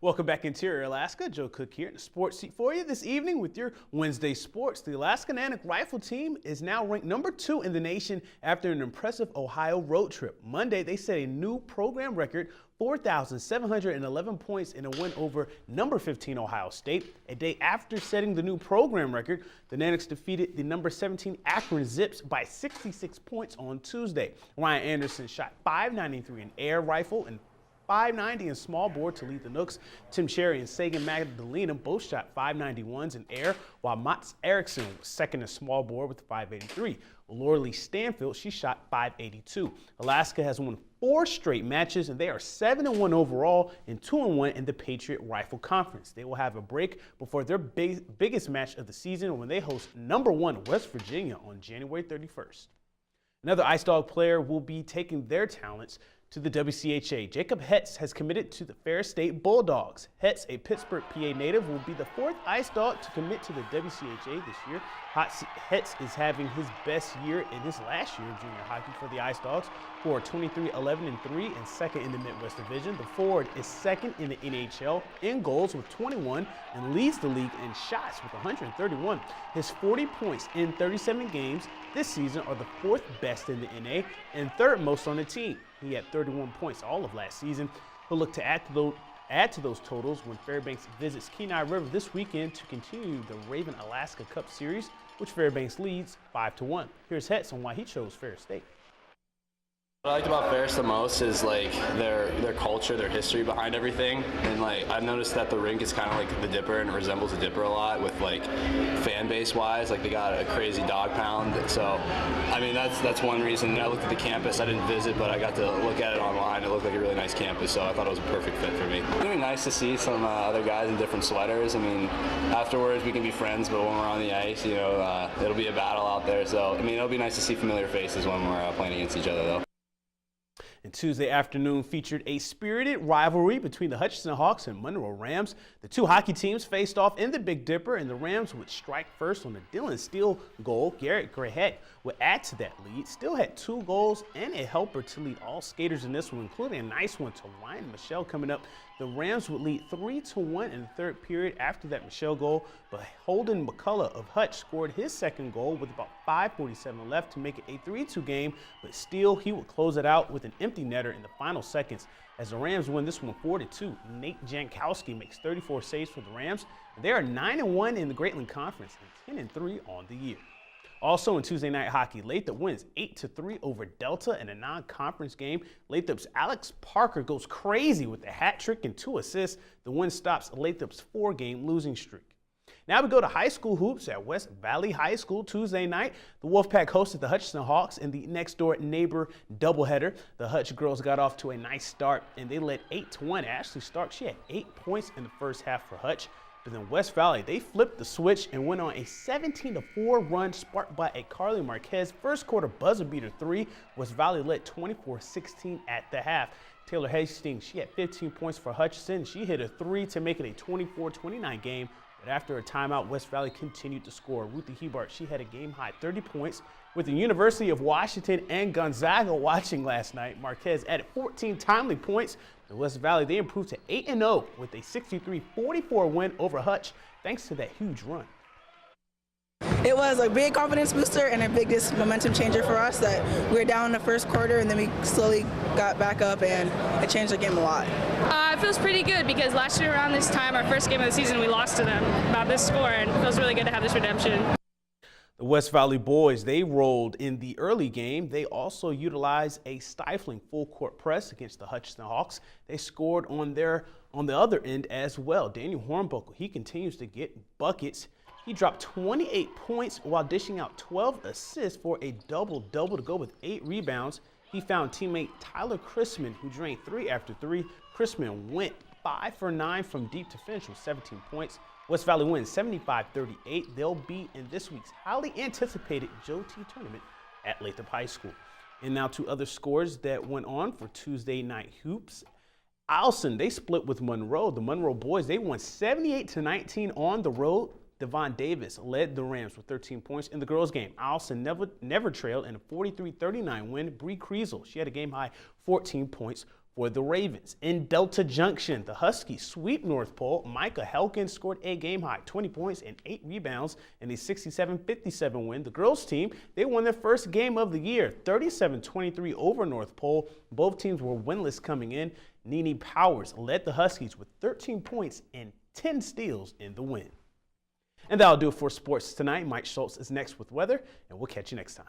Welcome back, Interior Alaska. Joe Cook here in the sports seat for you this evening with your Wednesday sports. The Alaska Nanook Rifle team is now ranked number 2 in the nation after an impressive Ohio road trip. Monday, they set a new program record, 4,711 points in a win over number 15 Ohio State. A day after setting the new program record, the Nanooks defeated the number 17 Akron Zips by 66 points on Tuesday. Ryan Anderson shot .593 in air rifle and .590 in small bore to lead the Nooks. Tim Cherry and Sagan Magdalena both shot .591s in air, while Mats Eriksson was second in small bore with .583. Laura Lee Stanfield, she shot .582. Alaska has won 4 straight matches, and they are 7-1 overall and 2-1 in the Patriot Rifle Conference. They will have a break before their biggest match of the season when they host number 1 West Virginia on January 31st. Another Ice Dog player will be taking their talents to the WCHA. Jacob Hetz has committed to the Ferris State Bulldogs. Hetz, a Pittsburgh, PA native, will be the 4th Ice Dog to commit to the WCHA this year. Hetz is having his best year in his last year of junior hockey for the Ice Dogs, who are 23-11-3 and second in the Midwest Division. The forward is second in the NHL in goals with 21 and leads the league in shots with 131. His 40 points in 37 games this season are the 4th best in the NA and 3rd most on the team. He had 31 points all of last season. He'll look to add to those totals when Fairbanks visits Kenai River this weekend to continue the Raven Alaska Cup Series, which Fairbanks leads 5-1. Here's Hetz on why he chose Ferris State. What I liked about Ferris the most is like their culture, their history behind everything, and like I've noticed that the rink is kind of like the Dipper and it resembles the Dipper a lot with like fan base wise. Like they got a crazy dog pound, so I mean that's one reason. I looked at the campus. I didn't visit, but I got to look at it online. It looked like a really nice campus, so I thought it was a perfect fit for me. It's gonna be nice to see some other guys in different sweaters. I mean, afterwards we can be friends, but when we're on the ice, you know, it'll be a battle out there. So I mean, it'll be nice to see familiar faces when we're playing against each other, though. And Tuesday afternoon featured a spirited rivalry between the Hutchinson Hawks and Monroe Rams. The two hockey teams faced off in the Big Dipper, and the Rams would strike first on a Dylan Steele goal. Garrett Grayhead would add to that lead. Steele had 2 goals and a helper to lead all skaters in this one, including a nice one to Ryan Michelle coming up. The Rams would lead 3-1 in the 3rd period after that Michelle goal, but Holden McCullough of Hutch scored his 2nd goal with about 5:47 left to make it a 3-2 game, but Steele, he would close it out with an empty netter in the final seconds. As the Rams win this one 4-2, Nate Jankowski makes 34 saves for the Rams. They are 9-1 in the Greatland Conference and 10-3 on the year. Also in Tuesday night hockey, Lathrop wins 8-3 over Delta in a non-conference game. Lathrop's Alex Parker goes crazy with a hat trick and 2 assists. The win stops Lathrop's 4-game losing streak. Now we go to high school hoops at West Valley High School Tuesday night. The Wolfpack hosted the Hutchinson Hawks in the next-door neighbor doubleheader. The Hutch girls got off to a nice start, and they led 8-1. Ashley Stark, she had 8 points in the first half for Hutch. But then West Valley, they flipped the switch and went on a 17-4 run sparked by a Carly Marquez first quarter buzzer beater 3. West Valley led 24-16 at the half. Taylor Hastings, she had 15 points for Hutchinson. She hit a 3 to make it a 24-29 game. But after a timeout, West Valley continued to score. Ruthie Hebart, she had a game-high 30 points. With the University of Washington and Gonzaga watching last night, Marquez added 14 timely points. The West Valley, they improved to 8-0 with a 63-44 win over Hutch, thanks to that huge run. It was a big confidence booster and a biggest momentum changer for us that we were down in the first quarter and then we slowly got back up and it changed the game a lot. It feels pretty good because last year around this time, our first game of the season, we lost to them about this score, and it feels really good to have this redemption. The West Valley boys, they rolled in the early game. They also utilized a stifling full-court press against the Hutchinson Hawks. They scored on the other end as well. Daniel Hornbuckle, he continues to get buckets. He dropped 28 points while dishing out 12 assists for a double-double to go with 8 rebounds. He found teammate Tyler Chrisman, who drained 3 after 3. Chrisman went 5 for 9 from deep to finish with 17 points. West Valley wins 75-38. They'll be in this week's highly anticipated Joe T tournament at Lathrop High School. And now to other scores that went on for Tuesday night hoops. Eielson, they split with Monroe. The Monroe boys, they won 78-19 on the road. Devon Davis led the Rams with 13 points in the girls' game. Eielson never trailed in a 43-39 win. Bree Kriesel, she had a game-high 14 points for the Ravens. In Delta Junction, the Huskies sweep North Pole. Micah Helkins scored a game-high 20 points and 8 rebounds in a 67-57 win. The girls team, they won their first game of the year, 37-23 over North Pole. Both teams were winless coming in. Nene Powers led the Huskies with 13 points and 10 steals in the win. And that'll do it for sports tonight. Mike Schultz is next with weather, and we'll catch you next time.